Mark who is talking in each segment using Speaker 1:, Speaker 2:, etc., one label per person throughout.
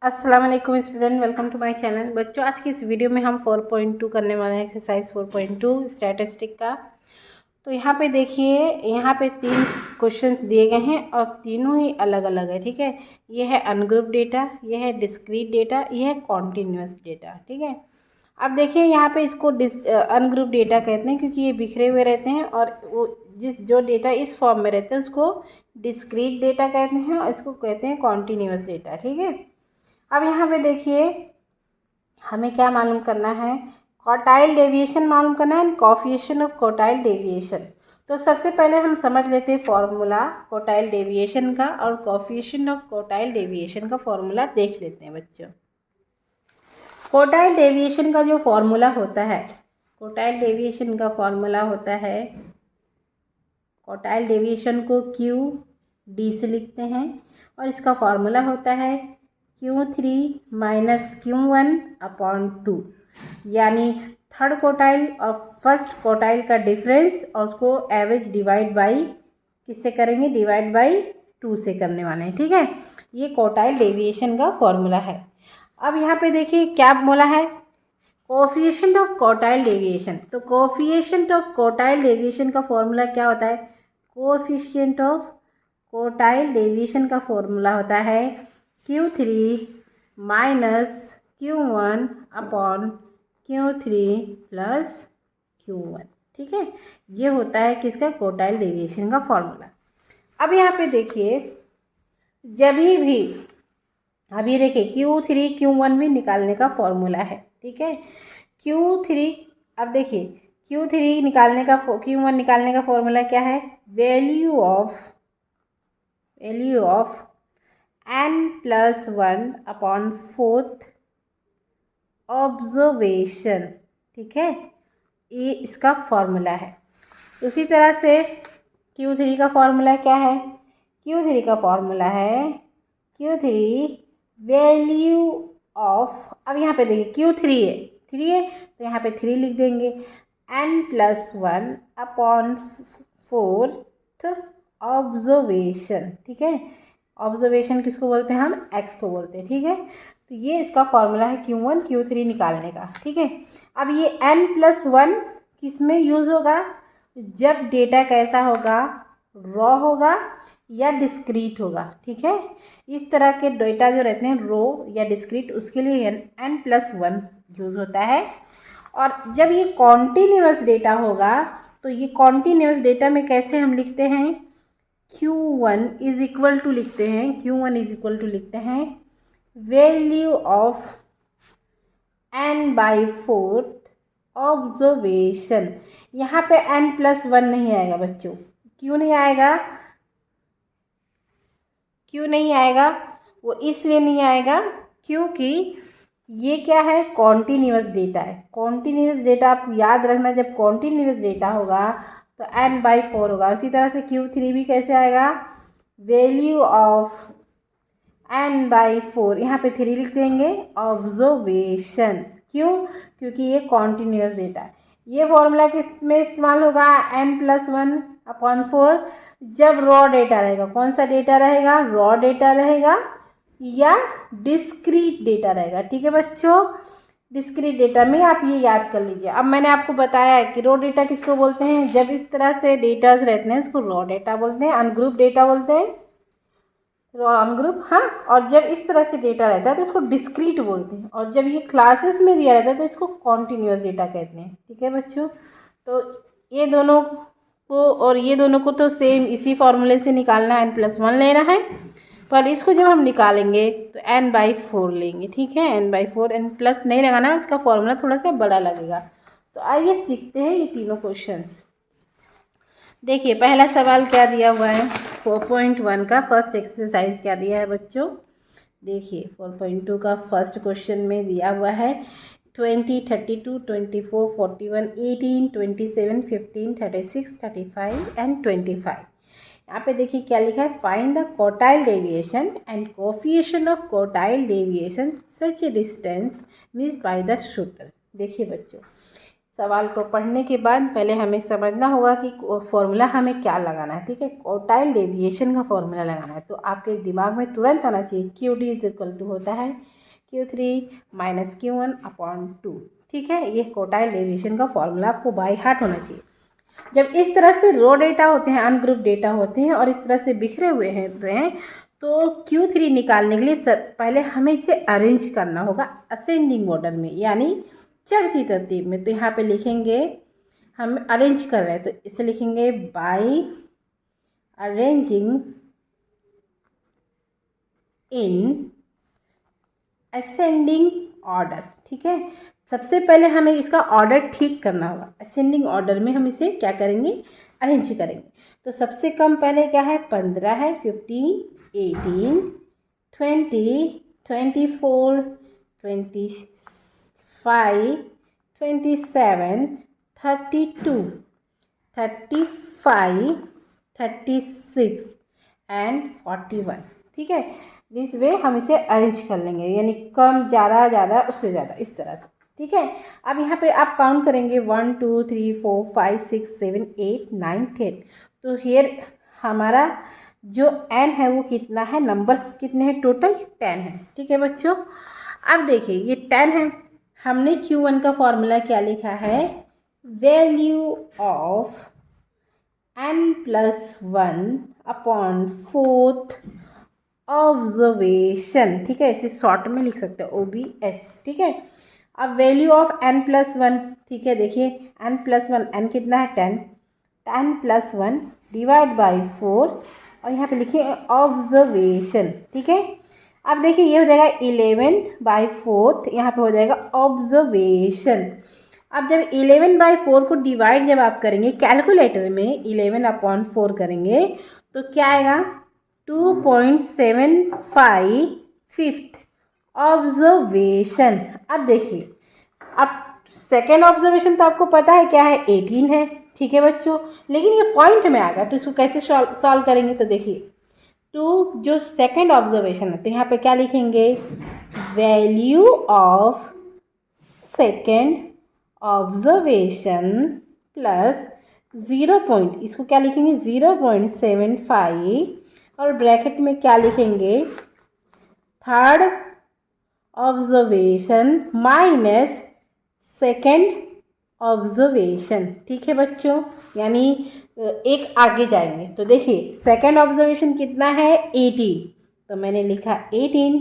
Speaker 1: अस्सलाम वालेकुम student, welcome to my channel. बच्चों, आज की इस वीडियो में हम 4.2 करने वाले हैं, एक्सरसाइज 4.2 स्टैटिस्टिक का। तो यहाँ पे देखिए, यहाँ पे 3 क्वेश्चंस दिए गए हैं और तीनों ही अलग अलग है। ठीक है, ये है अनग्रुप डेटा, ये है डिस्क्रीट डेटा, ये है कॉन्टीन्यूअस डेटा। ठीक है, अब देखिए यहाँ पे इसको अनग्रुप डेटा कहते हैं क्योंकि ये बिखरे हुए रहते हैं और वो जो डेटा इस फॉर्म में रहते हैं उसको डिस्क्रीट डेटा कहते हैं और इसको कहते हैं कॉन्टीन्यूअस डेटा। ठीक है, अब यहाँ पे देखिए हमें क्या मालूम करना है, क्वार्टाइल डेविएशन मालूम करना है, कोएफिशिएंट ऑफ क्वार्टाइल डेविएशन। तो सबसे पहले हम समझ लेते हैं फॉर्मूला क्वार्टाइल डेविएशन का, और कोएफिशिएंट ऑफ क्वार्टाइल डेविएशन का फॉर्मूला देख लेते हैं बच्चों। क्वार्टाइल डेविएशन का जो फॉर्मूला होता है, क्वार्टाइल डेविएशन का फॉर्मूला होता है, क्वार्टाइल डेविएशन को QD से लिखते हैं और इसका फॉर्मूला होता है Q3 माइनस Q1/2, यानी थर्ड क्वार्टाइल और फर्स्ट क्वार्टाइल का डिफरेंस और उसको एवरेज डिवाइड बाई किससे करेंगे, डिवाइड बाई 2 से करने वाले हैं। ठीक है, ये क्वार्टाइल डेविएशन का फॉर्मूला है। अब यहाँ पे देखिए क्या बोला है, कोएफिशिएंट ऑफ क्वार्टाइल डेविएशन। तो कोएफिशिएंट ऑफ क्वार्टाइल डेविएशन का फॉर्मूला क्या होता है, कोएफिशिएंट ऑफ क्वार्टाइल डेविएशन का फॉर्मूला होता है Q3 minus Q1/Q3 plus Q1। ठीक है, ये होता है किसका, क्वार्टाइल डेविएशन का फॉर्मूला। अब यहाँ पे देखिए, जब भी अब ये देखिए Q3 Q1 भी निकालने का फॉर्मूला है। ठीक है, Q3, अब देखिए Q3 निकालने का Q1 निकालने का फॉर्मूला क्या है, वैल्यू ऑफ n+1/4 ऑब्जर्वेशन। ठीक है, ये इसका फॉर्मूला है। उसी तरह से Q3 का फॉर्मूला क्या है, Q3 का फॉर्मूला है Q3 वैल्यू ऑफ, अब यहाँ पे देखिए Q3 है, 3 है तो यहाँ पे 3 लिख देंगे, n+1/4 ऑब्जर्वेशन। ठीक है, ऑब्जर्वेशन किसको बोलते हैं, हम x को बोलते हैं। ठीक है, तो ये इसका फॉर्मूला है Q1 Q3 निकालने का। ठीक है, अब ये n+1 किस में यूज़ होगा, जब डेटा कैसा होगा, रॉ होगा या डिस्क्रीट होगा। ठीक है, इस तरह के डेटा जो रहते हैं रॉ या डिस्क्रीट, उसके लिए n+1 यूज़ होता है। और जब ये कॉन्टीन्यूअस डेटा होगा तो ये कॉन्टीन्यूअस डेटा में कैसे हम लिखते हैं, Q1 इज इक्वल टू लिखते हैं, Q1 इज इक्वल टू लिखते हैं वैल्यू ऑफ n/4 ऑब्जर्वेशन। यहाँ पे n+1 नहीं आएगा बच्चों, क्यों नहीं आएगा, क्यों नहीं आएगा, वो इसलिए नहीं आएगा क्योंकि ये क्या है, कॉन्टीन्यूअस डेटा है। कॉन्टीन्यूअस डेटा आप याद रखना, जब कॉन्टीन्यूअस डेटा होगा तो n/4 होगा। उसी तरह से Q3 भी कैसे आएगा, वैल्यू ऑफ n/4, यहाँ पे 3 लिख देंगे, ऑब्जर्वेशन। क्यों, क्योंकि ये कॉन्टीन्यूअस डेटा है। ये फॉर्मूला किस में इस्तेमाल होगा, n+1/4 जब रॉ डेटा रहेगा। कौन सा डेटा रहेगा, रॉ डेटा रहेगा या डिस्क्रीट डेटा रहेगा। ठीक है बच्चों, डिस्क्रीट डेटा में आप ये याद कर लीजिए। अब मैंने आपको बताया है कि रॉ डेटा किसको बोलते हैं, जब इस तरह से डेटाज रहते हैं इसको रॉ डेटा बोलते हैं, अनग्रुप डेटा बोलते हैं, रॉ अनग्रुप। हाँ, और जब इस तरह से डेटा रहता है तो इसको डिस्क्रीट बोलते हैं, और जब ये क्लासेस में दिया रहता है तो इसको कॉन्टीन्यूअस डेटा कहते हैं। ठीक है बच्चों, तो ये दोनों को और ये दोनों को तो सेम इसी फॉर्मूले से निकालना है, n+1 लेना है, पर इसको जब हम निकालेंगे तो n/4 लेंगे। ठीक है, n/4, n प्लस नहीं लगाना, इसका फॉर्मूला थोड़ा सा बड़ा लगेगा। तो आइए सीखते हैं ये तीनों क्वेश्चंस। देखिए पहला सवाल क्या दिया हुआ है, 4.1 का फर्स्ट एक्सरसाइज क्या दिया है बच्चों। देखिए 4.2 का फर्स्ट क्वेश्चन में दिया हुआ है 20, 32, 24, 41, 18, 27, 15, 36, 35 एंड 25। यहाँ पे देखिए क्या लिखा है, find the quartile deviation and coefficient of quartile deviation such A distance missed by the shooter. देखिए बच्चों, सवाल को पढ़ने के बाद पहले हमें समझना होगा कि फॉर्मूला हमें क्या लगाना है, ठीक है। क्वार्टाइल डेविएशन का फॉर्मूला लगाना है, तो आपके दिमाग में तुरंत आना चाहिए QD इज इक्वल टू होता है Q3 माइनस Q1 अपॉन 2, ठीक है। ये क्वार्टाइल डेविएशन का फॉर्मूला आपको बाय हार्ट होना चाहिए। जब इस तरह से रो डेटा होते हैं, अनग्रुप डेटा होते हैं और इस तरह से बिखरे हुए हैं तो Q3 निकालने के लिए पहले हमें इसे अरेंज करना होगा असेंडिंग ऑर्डर में, यानी चढ़ती तरतीब में। तो यहाँ पे लिखेंगे, हम अरेंज कर रहे हैं तो इसे लिखेंगे by arranging in ascending order, ठीक है। सबसे पहले हमें इसका ऑर्डर ठीक करना होगा। असेंडिंग ऑर्डर में हम इसे क्या करेंगे, अरेंज करेंगे। तो सबसे कम पहले क्या है, 15 है, 15, 18, 20, 24, 25, 27, 32, 35, 36 एंड 41, ठीक है। इस वे हम इसे अरेंज कर लेंगे, यानी कम ज़्यादा ज़्यादा उससे ज़्यादा, इस तरह से, ठीक है। अब यहाँ पे आप काउंट करेंगे 1 2 3 4 5 6 7 8 9 10। तो हियर हमारा जो n है वो कितना है, नंबर्स कितने हैं, टोटल 10 है, ठीक है बच्चों। अब देखिए ये 10 है, हमने Q1 का फॉर्मूला क्या लिखा है, value of n+1 upon 4th observation, ठीक है। इसे शॉर्ट में लिख सकते हैं OBS, ठीक है। अब वैल्यू ऑफ n+1, ठीक है। देखिए n+1, n कितना है 10, 10+1 डिवाइड बाई 4 और यहाँ पे लिखिए ऑब्जर्वेशन, ठीक है। अब देखिए ये हो जाएगा 11/4, यहाँ पे हो जाएगा ऑब्जर्वेशन। अब जब 11/4 को डिवाइड जब आप करेंगे कैलकुलेटर में 11/4 करेंगे तो क्या आएगा, 2.75 ऑब्जर्वेशन। अब देखिए, अब सेकेंड ऑब्जर्वेशन तो आपको पता है क्या है, 18 है, ठीक है बच्चों। लेकिन ये पॉइंट में आएगा तो इसको कैसे सॉल्व करेंगे, तो देखिए जो सेकेंड ऑब्जर्वेशन है तो यहाँ पे क्या लिखेंगे, value of second observation plus 0. इसको क्या लिखेंगे 0.75 और ब्रैकेट में क्या लिखेंगे, third observation minus second observation, ठीक है बच्चों। यानी एक आगे जाएंगे तो देखिए सेकेंड ऑब्जर्वेशन कितना है 18, तो मैंने लिखा 18,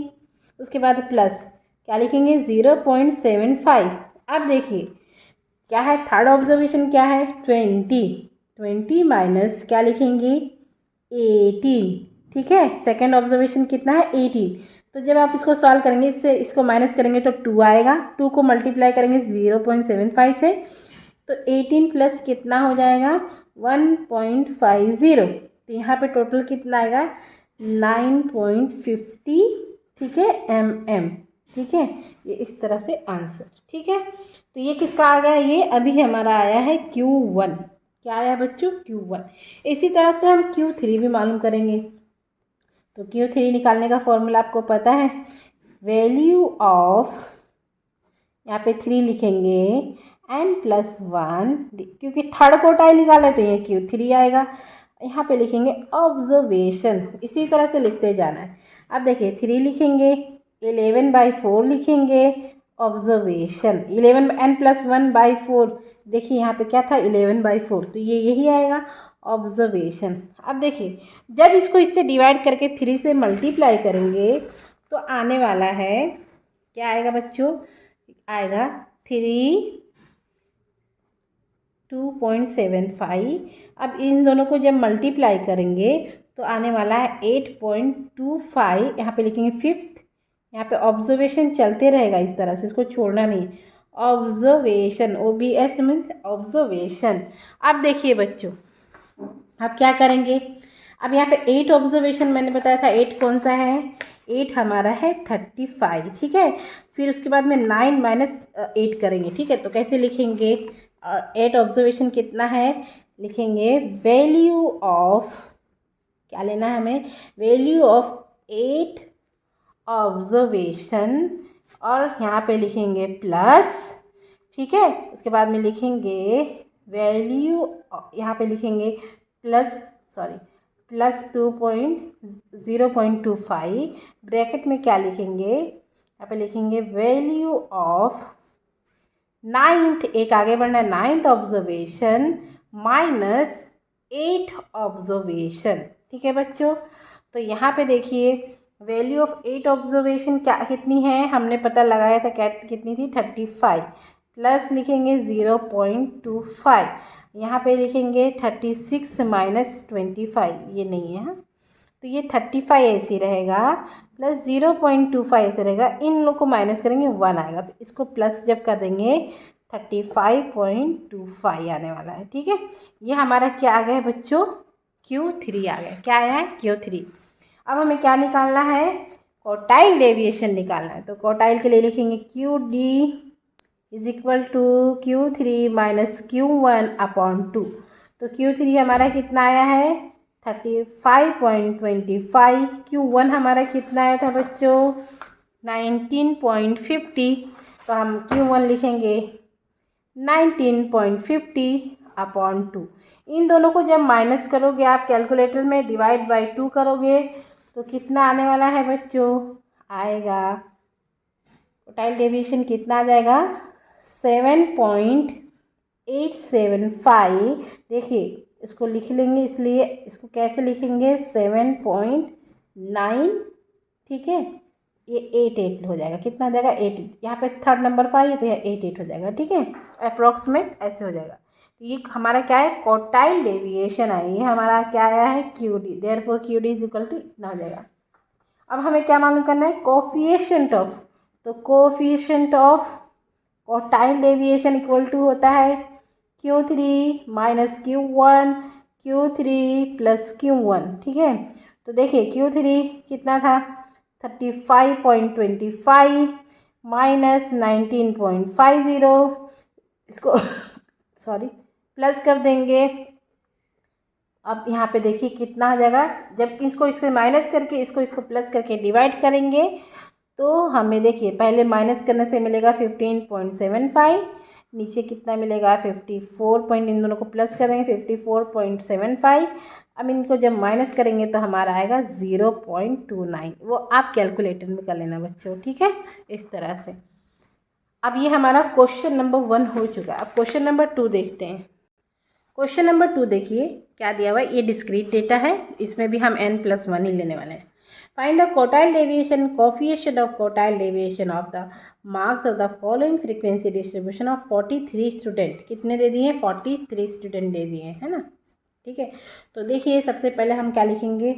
Speaker 1: उसके बाद प्लस क्या लिखेंगे 0.75। अब देखिए क्या है, थर्ड ऑब्जर्वेशन क्या है 20 माइनस क्या लिखेंगे 18, ठीक है। सेकेंड ऑब्जर्वेशन कितना है 18, तो जब आप इसको सॉल्व करेंगे, इससे इसको माइनस करेंगे तो 2 आएगा, 2 को मल्टीप्लाई करेंगे 0.75 से तो 18 प्लस कितना हो जाएगा 1.50, तो यहाँ पे टोटल कितना आएगा 9.50, ठीक है mm, ठीक है। ये इस तरह से आंसर, ठीक है। तो ये किसका आ गया, ये अभी हमारा आया है Q1, क्या आया बच्चों Q1। इसी तरह से हम Q3 भी मालूम करेंगे। तो Q3 निकालने का फॉर्मूला आपको पता है, वैल्यू ऑफ, यहाँ पे 3 लिखेंगे n+1, क्योंकि थर्ड क्वार्टाइल निकाला तो ये Q3 आएगा। यहाँ पे लिखेंगे ऑब्जर्वेशन, इसी तरह से लिखते जाना है। अब देखिए 3 लिखेंगे, 11/4 लिखेंगे, ऑब्जर्वेशन 11 n+1/4, देखिए यहाँ पे क्या था 11/4, तो ये यही आएगा ऑब्जर्वेशन। अब देखिए जब इसको इससे डिवाइड करके 3 से मल्टीप्लाई करेंगे तो आने वाला है, क्या आएगा बच्चों, आएगा 2.75। अब इन दोनों को जब मल्टीप्लाई करेंगे तो आने वाला है 8.25, यहाँ पे लिखेंगे फिफ्थ, यहाँ पे ऑब्जर्वेशन चलते रहेगा इस तरह से, इसको छोड़ना नहीं, ऑब्जर्वेशन OBS मीन्स ऑब्जर्वेशन। अब देखिए बच्चों अब क्या करेंगे, अब यहाँ पे 8 ऑब्जर्वेशन मैंने बताया था, 8 कौन सा है, 8 हमारा है 35, ठीक है। फिर उसके बाद में 9 माइनस 8 करेंगे, ठीक है। तो कैसे लिखेंगे, 8 ऑब्जर्वेशन कितना है, लिखेंगे वैल्यू ऑफ, क्या लेना है हमें, वैल्यू ऑफ 8 ऑब्जर्वेशन और यहाँ पे लिखेंगे प्लस ठीक है। उसके बाद में लिखेंगे वैल्यू, यहाँ पे लिखेंगे +2.0.25, ब्रैकेट में क्या लिखेंगे, यहाँ पे लिखेंगे वैल्यू ऑफ नाइन्थ, एक आगे बढ़ना, नाइन्थ ऑब्जर्वेशन माइनस 8 ऑब्जर्वेशन। ठीक है बच्चों, तो यहाँ पे देखिए वैल्यू ऑफ 8 ऑब्जर्वेशन क्या कितनी है, हमने पता लगाया था, क्या कितनी थी, 35, प्लस लिखेंगे 0.25, यहाँ पे लिखेंगे 36 माइनस 25, ये नहीं है, हाँ, तो ये 35 ऐसे रहेगा, प्लस 0.25 ऐसे रहेगा, इन लोग को माइनस करेंगे 1 आएगा, तो इसको प्लस जब कर देंगे 35.25 आने वाला है। ठीक है, ये हमारा क्या आ गया है बच्चों, Q3 आ गया। क्या आया है, Q3। अब हमें क्या निकालना है, क्वार्टाइल डेविएशन निकालना है। तो क्वार्टाइल के लिए लिखेंगे QD is equal to Q3 minus Q1/2। तो Q3 हमारा कितना आया है, 35.25। Q1 हमारा कितना आया था बच्चों, 19.50। तो हम Q1 लिखेंगे 19.50/2। इन दोनों को जब माइनस करोगे आप कैलकुलेटर में, डिवाइड बाई 2 करोगे, तो कितना आने वाला है बच्चों, आएगा क्वार्टाइल डेविएशन कितना आ जाएगा, 7.875। देखिए इसको लिख लेंगे, इसलिए इसको कैसे लिखेंगे, 7.9। ठीक है, ये 8 हो जाएगा, कितना हो जाएगा, 8। यहाँ पे थर्ड नंबर 5 है तो यहाँ 8 हो जाएगा। ठीक है, अप्रॉक्सीमेट ऐसे हो जाएगा। तो ये हमारा क्या है, क्वार्टाइल डेविएशन आई है, हमारा क्या आया है, QD, therefore QD is equal to इतना हो जाएगा। अब हमें क्या मालूम करना है, कोफिशिएंट ऑफ, तो coefficient of quartile deviation equal to होता है Q3 minus Q1, Q3 plus Q1। ठीक है, तो देखिए Q3 कितना था, 35.25 माइनस 19.50, इसको सॉरी प्लस कर देंगे। अब यहाँ पे देखिए कितना आ जाएगा, जब इसको इसके माइनस करके इसको प्लस करके डिवाइड करेंगे, तो हमें देखिए पहले माइनस करने से मिलेगा 15.75, नीचे कितना मिलेगा 54 पॉइंट, इन दोनों को प्लस करेंगे 54.75। अब इनको जब माइनस करेंगे तो हमारा आएगा 0.29। वो आप कैलकुलेटर में कर लेना बच्चों। ठीक है, इस तरह से। अब ये हमारा क्वेश्चन नंबर 1 हो चुका है। अब क्वेश्चन नंबर 2 देखते हैं। क्वेश्चन नंबर 2 देखिए क्या दिया हुआ है, ये डिस्क्रीट डेटा है, इसमें भी हम n+1 ही लेने वाले हैं। Find the quartile deviation coefficient of quartile deviation of the marks of the following frequency distribution of 43 student. कितने दे दिए, 43 स्टूडेंट दे दिए, है ना। ठीक है, तो देखिए सबसे पहले हम क्या लिखेंगे,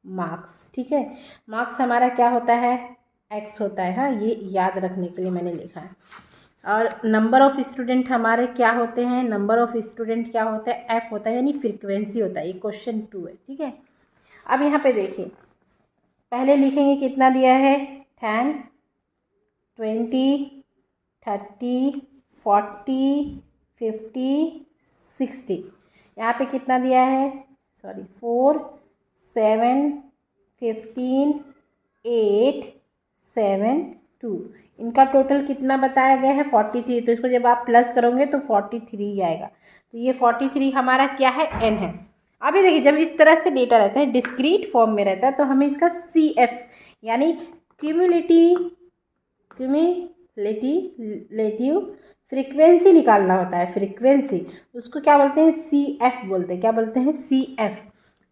Speaker 1: मार्क्स। ठीक है, मार्क्स हमारा क्या होता है, x होता है, हाँ, ये याद रखने के लिए मैंने लिखा है। और नंबर ऑफ़ स्टूडेंट हमारे क्या होते हैं, नंबर ऑफ़ स्टूडेंट क्या होता है, f होता है, यानी फ्रीक्वेंसी होता है। ये क्वेश्चन 2 है। ठीक है, अब यहाँ पे देखिए पहले लिखेंगे कितना दिया है, 10, 20, 30, 40, 50, 60। यहाँ पे कितना दिया है, 4, 7, 15, 8, 7, 2। इनका टोटल कितना बताया गया है, 43। तो इसको जब आप प्लस करोगे तो 43 आएगा। तो ये 43 हमारा क्या है, n है। अभी देखिए जब इस तरह से डेटा रहता है, डिस्क्रीट फॉर्म में रहता है, तो हमें इसका CF यानी क्यूमुलेटिव फ्रीक्वेंसी निकालना होता है। फ्रीक्वेंसी उसको क्या बोलते हैं, CF बोलते हैं। क्या बोलते हैं, CF।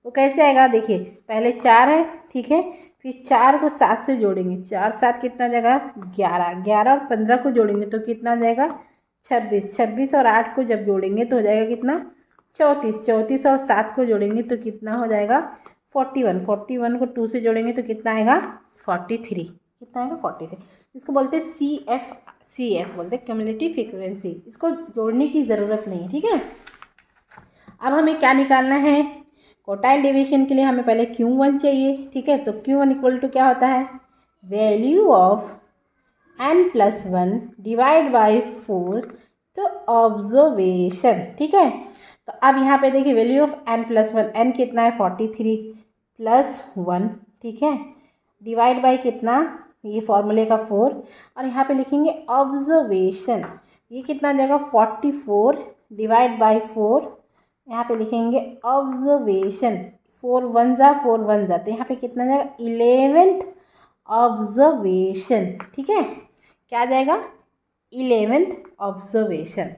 Speaker 1: वो कैसे आएगा, देखिए पहले 4 है, ठीक है, फिर 4 को 7 से जोड़ेंगे, 4 7 कितना जाएगा, 11, 11 और 15 को जोड़ेंगे तो कितना जाएगा, 26, 26 और 8 को जब जोड़ेंगे तो हो जाएगा कितना, 34, 34 और 7 को जोड़ेंगे तो कितना हो जाएगा, 41, 41 को 2 से जोड़ेंगे तो कितना आएगा, 43, कितना आएगा, 46। इसको बोलते हैं CF बोलते हैं, क्यूमुलेटिव फ्रीक्वेंसी। इसको जोड़ने की ज़रूरत नहीं है। ठीक है, अब हमें क्या निकालना है, क्वार्टाइल डेविएशन के लिए हमें पहले Q1 चाहिए। ठीक है, तो Q1 इक्वल टू क्या होता है, value of n+1 divide by 4 तो ऑब्जर्वेशन। ठीक है, तो अब यहाँ पे देखिए वैल्यू ऑफ n+1, n कितना है, 43 प्लस 1। ठीक है, डिवाइड बाई कितना, ये फॉर्मूले का 4, और यहाँ पे लिखेंगे ऑब्जर्वेशन। ये कितना आ जाएगा 44 डिवाइड बाई 4, यहाँ पे लिखेंगे ऑब्जर्वेशन, 4 1 जा 4 1 जा, तो यहाँ पे कितना जाएगा 11th ऑब्जर्वेशन। ठीक है, क्या आ जाएगा 11th ऑब्जर्वेशन।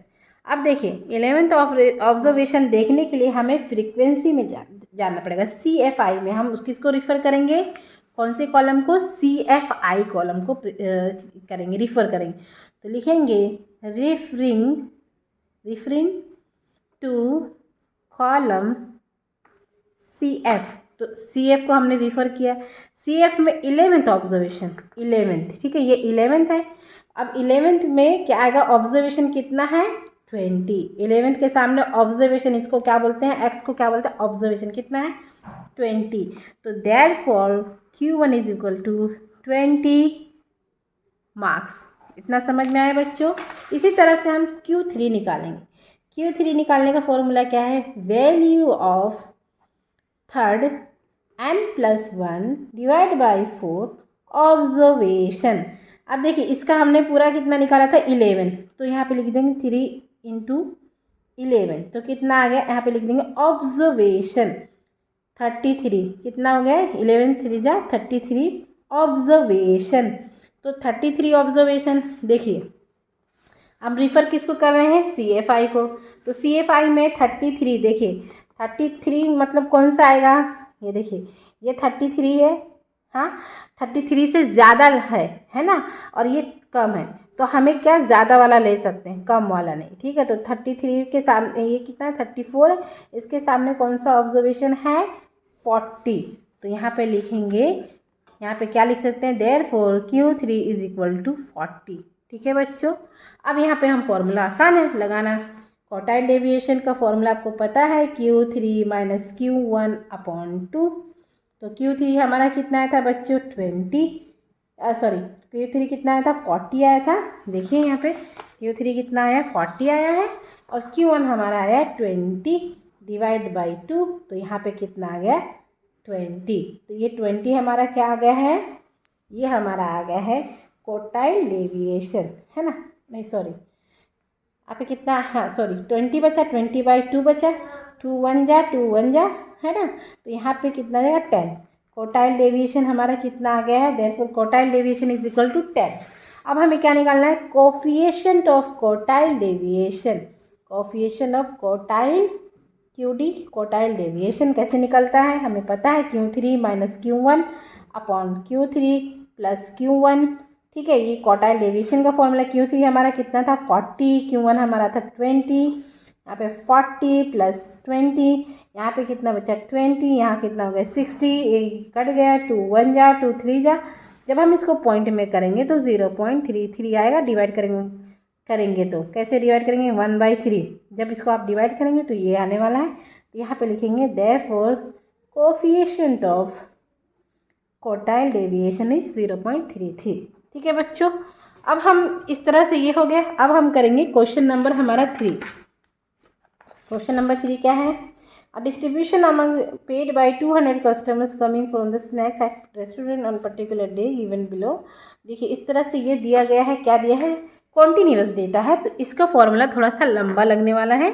Speaker 1: अब देखिए 11th ऑब्जर्वेशन देखने के लिए हमें फ्रीक्वेंसी में जानना पड़ेगा। CFI में हम किसको रिफ़र करेंगे, कौन से कॉलम को, CFI कॉलम को करेंगे, रिफ़र करेंगे। तो लिखेंगे रिफरिंग टू कॉलम CF। तो CF को हमने रिफ़र किया, CF में 11th ऑब्जर्वेशन, 11th, ठीक है, ये 11th है। अब 11th में क्या आएगा, ऑब्जर्वेशन कितना है 20। 11th के सामने ऑब्जर्वेशन, इसको क्या बोलते हैं, एक्स को क्या बोलते हैं, ऑब्जर्वेशन कितना है 20। तो therefore Q1 is equal to 20 marks. इतना समझ में आया बच्चों। इसी तरह से हम Q3 निकालेंगे। Q3 निकालने का फॉर्मूला क्या है, value of third n+1 divide by 4 observation. अब देखिए इसका हमने पूरा कितना निकाला था 11, तो यहाँ पे लिख देंगे 3 × 11, तो कितना आ गया, यहाँ पे लिख देंगे ऑब्जर्वेशन 33। कितना हो गया 11 3 जा 33 ऑब्जर्वेशन। तो 33 ऑब्जर्वेशन। देखिए हम रिफ़र किसको कर रहे हैं, CFI को। तो CFI में 33, देखिए 33 मतलब कौन सा आएगा, ये देखिए ये 33 है, हाँ 33 से ज़्यादा है ना, और ये कम है, तो हमें क्या ज़्यादा वाला ले सकते हैं, कम वाला नहीं। ठीक है, तो 33 के सामने ये कितना है 34 है, इसके सामने कौन सा ऑब्जर्वेशन है 40। तो यहाँ पे लिखेंगे, यहाँ पे क्या लिख सकते हैं, therefore Q3 is equal to 40। ठीक है बच्चों। अब यहाँ पे हम फॉर्मूला आसान है लगाना, क्वार्टाइल डेविएशन का फॉर्मूला आपको पता है, Q3 माइनस Q1/2। तो Q3 हमारा कितना आया था बच्चों 20, सॉरी Q3 कितना आया था 40 आया था। देखिए यहाँ पे Q3 कितना आया 40 आया है, और Q1 हमारा आया 20 डिवाइड बाई 2, तो यहाँ पे कितना आ गया 20। तो ये 20 हमारा क्या आ गया है, ये हमारा आ गया है क्वार्टाइल डेविएशन, है ना, नहीं सॉरी यहाँ पे कितना, हाँ सॉरी 20 बचा, 20/2 बचा, 2 1 जा 2 1 जा, है ना, तो यहाँ पे कितना देगा 10। क्वार्टाइल डेविएशन हमारा कितना आ गया है, therefore quartile deviation is equal to 10। अब हमें क्या निकालना है, coefficient of quartile deviation, coefficient of quartile QD, quartile deviation कैसे निकलता है, हमें पता है Q3 minus Q1/Q3 plus Q1। ठीक है, ये क्वार्टाइल डेविएशन का फॉर्मूला। Q3 हमारा कितना था 40, Q1 हमारा था 20, यहाँ पे 40 प्लस 20, यहाँ पे कितना बचा 20, यहाँ कितना हो गया 60, एक कट गया, 2 1 जा 2 3 जा। जब हम इसको पॉइंट में करेंगे तो 0.33 आएगा, डिवाइड करेंगे तो कैसे डिवाइड करेंगे 1/3। जब इसको आप डिवाइड करेंगे तो ये आने वाला है, तो यहाँ पे लिखेंगे therefore coefficient of quartile deviation is 0.33। ठीक है बच्चों। अब हम इस तरह से ये हो गया। अब हम करेंगे क्वेश्चन नंबर हमारा 3। क्वेश्चन नंबर 3 क्या है, a distribution among paid by 200 customers coming from the snacks eight restaurant on particular day given below. देखिए इस तरह से ये दिया गया है, क्या दिया है, कॉन्टीन्यूअस डेटा है, तो इसका फॉर्मूला थोड़ा सा लंबा लगने वाला है,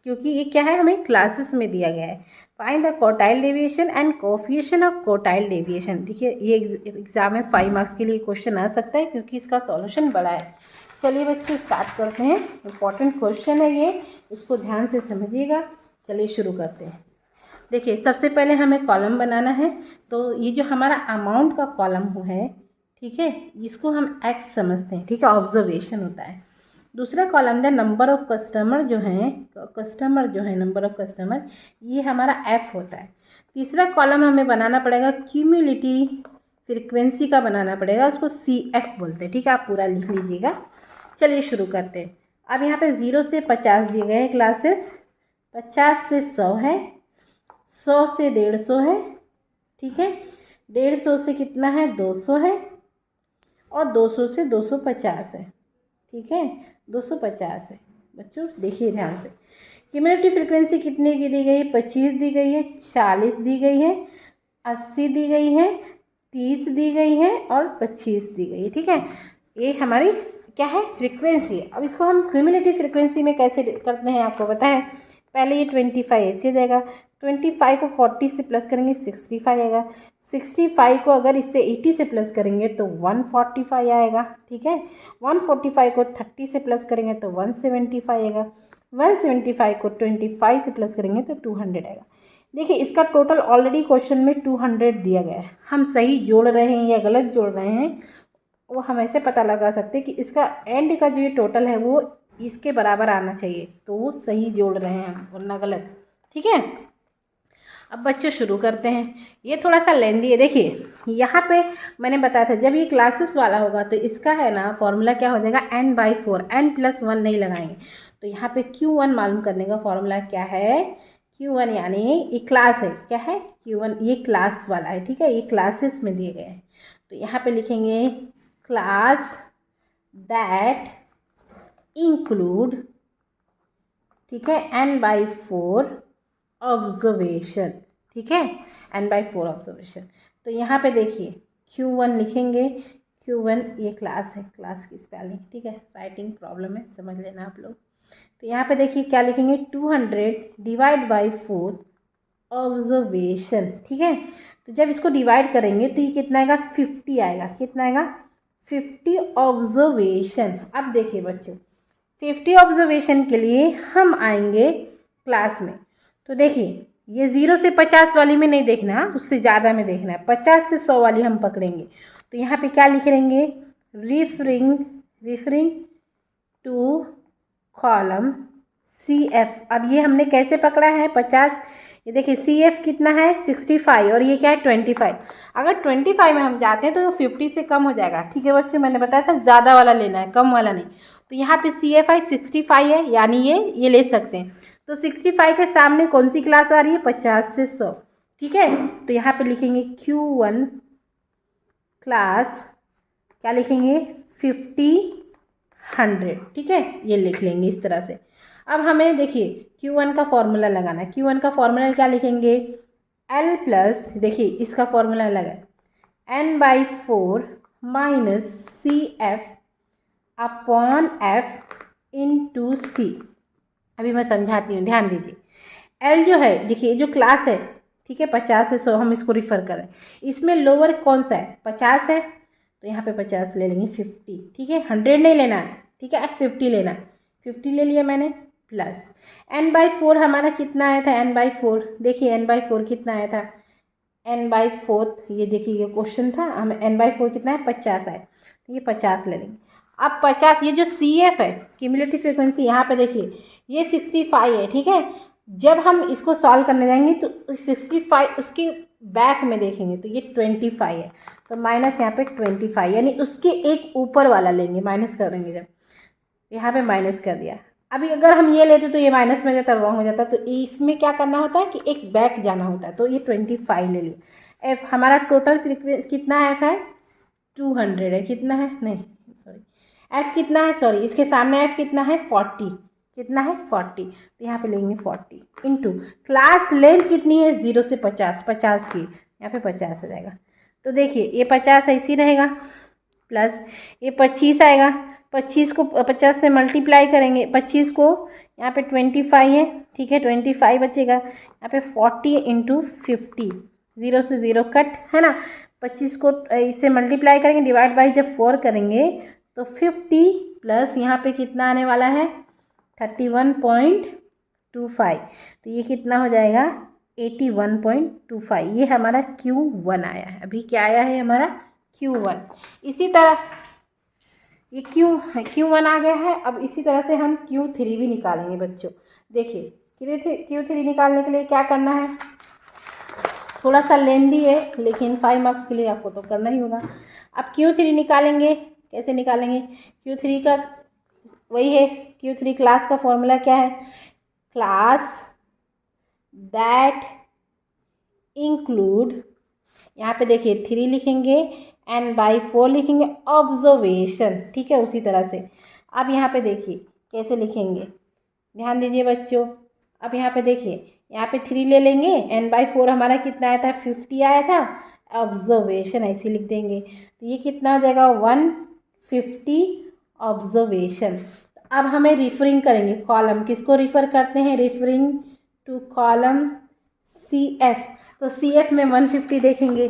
Speaker 1: क्योंकि ये क्या है हमें क्लासेस में दिया गया है। Find the quartile deviation and coefficient of quartile deviation. देखिए ये एग्जाम में 5 मार्क्स के लिए क्वेश्चन आ सकता है, क्योंकि इसका सॉल्यूशन बड़ा है। चलिए बच्चों स्टार्ट करते हैं, इंपॉर्टेंट क्वेश्चन है ये, इसको ध्यान से समझिएगा। चलिए शुरू करते हैं। देखिए सबसे पहले हमें कॉलम बनाना है, तो ये जो हमारा अमाउंट का कॉलम है, ठीक है, इसको हम एक्स समझते हैं, ठीक है, ऑब्जर्वेशन होता है। दूसरा कॉलम है नंबर ऑफ़ कस्टमर जो है नंबर ऑफ़ कस्टमर, ये हमारा एफ होता है। तीसरा कॉलम हमें बनाना पड़ेगा क्यूमुलेटिव फ्रीक्वेंसी का बनाना पड़ेगा, उसको CF बोलते हैं। ठीक है, आप पूरा लिख लीजिएगा। चलिए शुरू करते हैं। अब यहाँ पे 0 से 50 दिए गए हैं क्लासेस, 50 से 100 है, 100 से 150 है, ठीक है, 150 से कितना है 200 है, और 200 से 250 है, ठीक है, 250 है। बच्चों देखिए ध्यान से, क्यूमुलेटिव फ्रीक्वेंसी कितने की दी गई है, 25 दी गई है, 40 दी गई है, 80 दी गई है, 30 दी गई है, और 25 दी गई है। ठीक है, ये हमारी क्या है, फ्रीक्वेंसी है। अब इसको हम क्यूमुलेटिव फ्रीक्वेंसी में कैसे करते हैं आपको पता है। पहले ये 25 ऐसे जाएगा, 25 को 40 से प्लस करेंगे 65 आएगा, 65 को अगर इससे 80 से प्लस करेंगे तो 145 आएगा, ठीक है। 145 को 30 से प्लस करेंगे तो 175 आएगा, 175 को 25 से प्लस करेंगे तो 200 आएगा। देखिए इसका टोटल ऑलरेडी क्वेश्चन में 200 दिया गया है। हम सही जोड़ रहे हैं या गलत जोड़ रहे हैं वो हम ऐसे पता लगा सकते हैं कि इसका एंड का जो ये टोटल है वो इसके बराबर आना चाहिए, तो वो सही जोड़ रहे हैं हम वरना गलत, ठीक है। अब बच्चों शुरू करते हैं। ये थोड़ा सा लेंदी है। देखिए यहाँ पे मैंने बताया था जब ये क्लासेस वाला होगा तो इसका है ना फॉर्मूला क्या हो जाएगा, n/4, n+1 नहीं लगाएंगे। तो यहाँ पे Q1 मालूम करने का फॉर्मूला क्या है, Q1 यानी ये क्लास है, क्या है Q1, ये क्लास वाला है, ठीक है। ये क्लासेस में दिए गए हैं तो यहाँ पे लिखेंगे क्लास दैट इंक्लूड, ठीक है, n/4 ऑब्जर्वेशन, ठीक है, n/4 ऑब्जर्वेशन। तो यहाँ पे देखिए Q1 लिखेंगे, Q1 ये क्लास है, क्लास की स्पेलिंग, ठीक है, राइटिंग प्रॉब्लम है, समझ लेना आप लोग। तो यहाँ पे देखिए क्या लिखेंगे, 200 डिवाइड बाई 4 ऑब्जर्वेशन, ठीक है। तो जब इसको डिवाइड करेंगे तो ये कितना आएगा, 50 आएगा, कितना आएगा, 50 ऑब्जर्वेशन। अब देखिए बच्चों 50 ऑब्जर्वेशन के लिए हम आएंगे क्लास में। तो देखिए ये 0 से 50 वाली में नहीं देखना, उससे ज़्यादा में देखना है, 50 से 100 वाली हम पकड़ेंगे। तो यहाँ पे क्या लिख लेंगे, रिफरिंग टू कॉलम CF। अब ये हमने कैसे पकड़ा है 50, ये देखिए CF कितना है 65 और ये क्या है 25। अगर 25 में हम जाते हैं तो 50 से कम हो जाएगा, ठीक है बच्चे, मैंने बताया था ज़्यादा वाला लेना है, कम वाला नहीं। तो यहाँ पे CF 65 है, यानी ये ले सकते हैं। तो 65 के सामने कौन सी क्लास आ रही है, 50 से 100, ठीक है। तो यहाँ पे लिखेंगे Q1 क्लास, क्या लिखेंगे 50 100, ठीक है, ये लिख लेंगे इस तरह से। अब हमें देखिए Q1 का फॉर्मूला लगाना है। Q1 का फॉर्मूला क्या लिखेंगे, L प्लस, देखिए इसका फॉर्मूला अलग है, n/4 minus CF upon F into C। अभी मैं समझाती हूँ, ध्यान दीजिए। L जो है, देखिए जो क्लास है, ठीक है, 50 से 100 हम इसको रिफ़र करें, इसमें लोअर कौन सा है, 50 है, तो यहाँ पे 50 ले लेंगे, 50, ठीक है, 100 नहीं लेना है, ठीक है, 50 लेना है, 50 ले लिया मैंने, प्लस n/4 हमारा कितना आया था, n/4, देखिए n/4 कितना आया था, n/4, ये देखिए ये क्वेश्चन था, हमें n/4 कितना है 50 आए, तो ये 50 ले लेंगे। अब 50, ये जो CF है क्यूमुलेटिव फ्रीक्वेंसी, यहाँ पे देखिए ये 65 है, ठीक है। जब हम इसको सॉल्व करने जाएंगे तो 65 उसके बैक में देखेंगे तो ये 25 है, तो माइनस यहाँ पे 25, यानी उसके एक ऊपर वाला लेंगे, माइनस कर देंगे। जब यहाँ पे माइनस कर दिया, अभी अगर हम ये लेते तो ये माइनस में जाता, रॉन्ग हो जाता, तो इसमें क्या करना होता है कि एक बैक जाना होता है, तो ये 25 ले लिया। F हमारा टोटल फ्रीक्वेंसी कितना है, F है 200 है, कितना है, नहीं सॉरी, F कितना है, सॉरी इसके सामने F कितना है 40, कितना है 40, तो यहाँ पे लेंगे 40 इंटू क्लास लेंथ कितनी है 0 से 50, 50 की, यहाँ पे 50 आ जाएगा। तो देखिए ये 50 ऐसी रहेगा, प्लस ये 25 आएगा, 25 को 50 से मल्टीप्लाई करेंगे, 25 को यहाँ पे 25 है, ठीक है, 25 बचेगा, यहाँ पे 40 इंटू 50, 0 से 0 कट है ना, 25 को इससे मल्टीप्लाई करेंगे, डिवाइड बाई जब 4 करेंगे तो 50 प्लस यहाँ पे कितना आने वाला है 31.25, तो ये कितना हो जाएगा 81.25, ये हमारा Q1 आया है। अभी क्या आया है हमारा Q1। इसी तरह ये Q1 आ गया है। अब इसी तरह से हम Q3 भी निकालेंगे बच्चों। देखिए Q3 निकालने के लिए क्या करना है, थोड़ा सा लेंदी है लेकिन 5 मार्क्स के लिए आपको तो करना ही होगा। अब Q3 निकालेंगे, कैसे निकालेंगे, Q3 का वही है, Q3 क्लास का फॉर्मूला क्या है, क्लास दैट इंक्लूड, यहाँ पे देखिए 3 लिखेंगे, n/4 लिखेंगे, ऑब्जर्वेशन, ठीक है, उसी तरह से। अब यहाँ पे देखिए कैसे लिखेंगे, ध्यान दीजिए बच्चों। अब यहाँ पे देखिए, यहाँ पे 3 ले लेंगे, n/4 हमारा कितना आया था 50 आया था, ऑब्जर्वेशन ऐसे लिख देंगे, तो ये कितना हो जाएगा 50 ऑब्जर्वेशन। अब हमें रिफरिंग करेंगे कॉलम, किसको रिफ़र करते हैं, रिफरिंग टू कॉलम CF। तो CF में 150 देखेंगे,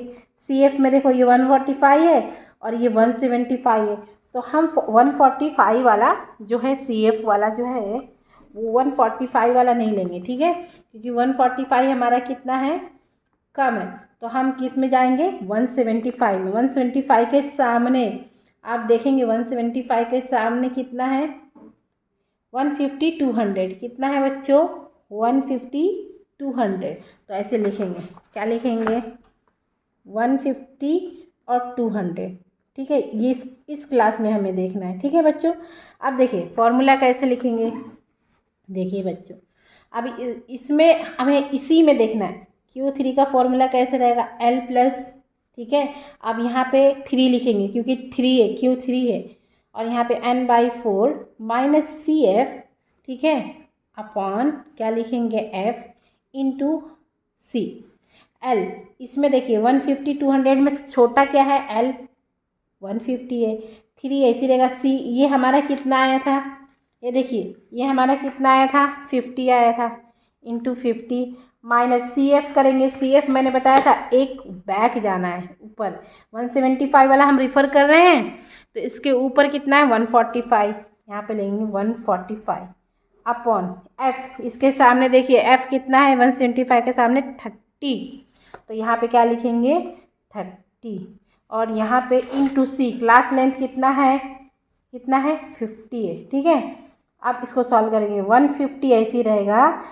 Speaker 1: CF में देखो ये 145 है और ये 175 है, तो हम 145 वाला जो है CF वाला जो है वो 145 वाला नहीं लेंगे, ठीक है, क्योंकि 145 हमारा कितना है, कम है। तो हम किस में जाएंगे, 175 में। 175 के सामने आप देखेंगे 175 के सामने कितना है, 150 200 कितना है बच्चों, 150 200। तो ऐसे लिखेंगे, क्या लिखेंगे, 150 और 200, ठीक है। ये इस क्लास में हमें देखना है, ठीक है बच्चों। अब देखिए फॉर्मूला कैसे लिखेंगे, देखिए बच्चों अब इसमें हमें इसी में देखना है, Q3 का फॉर्मूला कैसे रहेगा, L प्लस, ठीक है। अब यहाँ पे 3 लिखेंगे क्योंकि 3 है, Q3 है, और यहाँ पे N/4 माइनस CF, ठीक है, अपॉन क्या लिखेंगे, F इंटू C। L इसमें देखिए 150 200 में छोटा क्या है, L 150 है, 3 ऐसी रहेगा, C ये हमारा कितना आया था, ये देखिए ये हमारा कितना आया था, 50 आया था, इंटू 50 माइनस CF करेंगे, CF मैंने बताया था एक बैक जाना है ऊपर, 175 वाला हम रिफ़र कर रहे हैं, तो इसके ऊपर कितना है 145, यहाँ पे लेंगे 145 अपॉन F, इसके सामने देखिए F कितना है 175 के सामने 30, तो यहाँ पे क्या लिखेंगे 30, और यहाँ पे इंटू C, क्लास लेंथ कितना है 50 है, ठीक है। अब इसको सॉल्व करेंगे, 150 ऐसे ही रहेगा,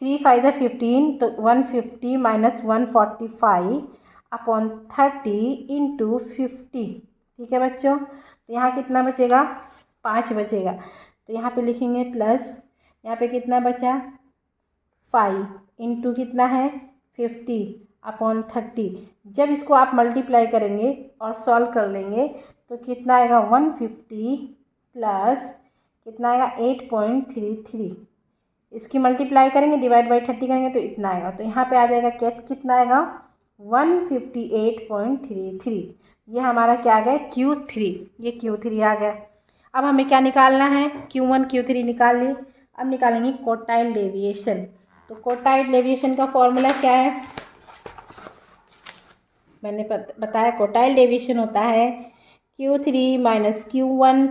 Speaker 1: 3 5 जा 15, तो 150 माइनस 145 अपॉन 30 इंटू 50, ठीक है बच्चों। तो यहाँ कितना बचेगा, 5 बचेगा, तो यहाँ पे लिखेंगे प्लस, यहाँ पे कितना बचा 5 इंटू कितना है 50 अपॉन 30। जब इसको आप मल्टीप्लाई करेंगे और सॉल्व कर लेंगे तो कितना आएगा 150 प्लस कितना आएगा 8.33, इसकी मल्टीप्लाई करेंगे डिवाइड बाई 30 करेंगे तो इतना आएगा, तो यहाँ पे आ जाएगा कितना आएगा 158.33। ये हमारा क्या आ गया Q3, ये Q3 आ गया। अब हमें क्या निकालना है, Q1 Q3 निकाल लिए, अब निकालेंगे कोटाइल डेविएशन। तो कोटाइल डेविएशन का फॉर्मूला क्या है, मैंने बताया कोटाइल डेविएशन होता है Q3 minus Q1,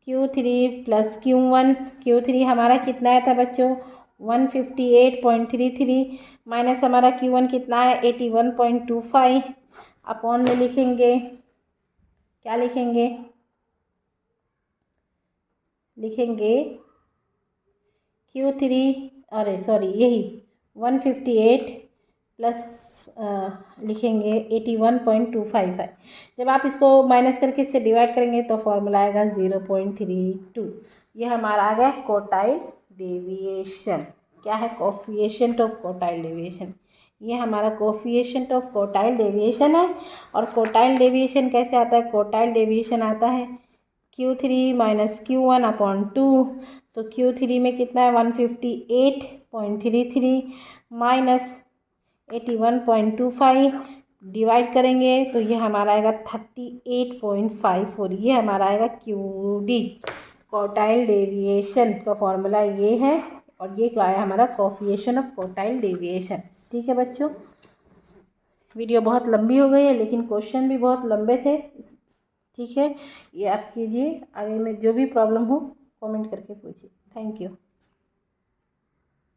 Speaker 1: Q3 plus Q1, Q3 हमारा कितना आया था बच्चों 158.33 माइनस हमारा Q1 कितना है 81.25, अपॉन में लिखेंगे, क्या लिखेंगे, लिखेंगे Q3, अरे सॉरी यही 158 प्लस लिखेंगे 81.25 है। जब आप इसको माइनस करके इससे डिवाइड करेंगे तो फॉर्मूला आएगा 0.32। ये हमारा आ गया कोटाइल डेविएशन। क्या है, कोफिशिएंट ऑफ कोटाइल डेविएशन। ये हमारा कोफिशिएंट ऑफ कोटाइल डेविएशन है। और कोटाइल डेविएशन कैसे आता है, कोटाइल डेविएशन आता है Q3 माइनस Q1 अपॉन 2, तो Q3 में कितना है 158.33 माइनस 81.25 डिवाइड करेंगे तो ये हमारा आएगा 38.54, ये हमारा आएगा QD। कोटाइल डेविएशन का फॉर्मूला ये है, और ये क्या है हमारा कोफिशिएंट ऑफ कोटाइल डेविएशन। ठीक है बच्चों, वीडियो बहुत लंबी हो गई है लेकिन क्वेश्चन भी बहुत लंबे थे, ठीक है। ये आप कीजिए, आगे में जो भी प्रॉब्लम हो कमेंट करके पूछिए। Thank you.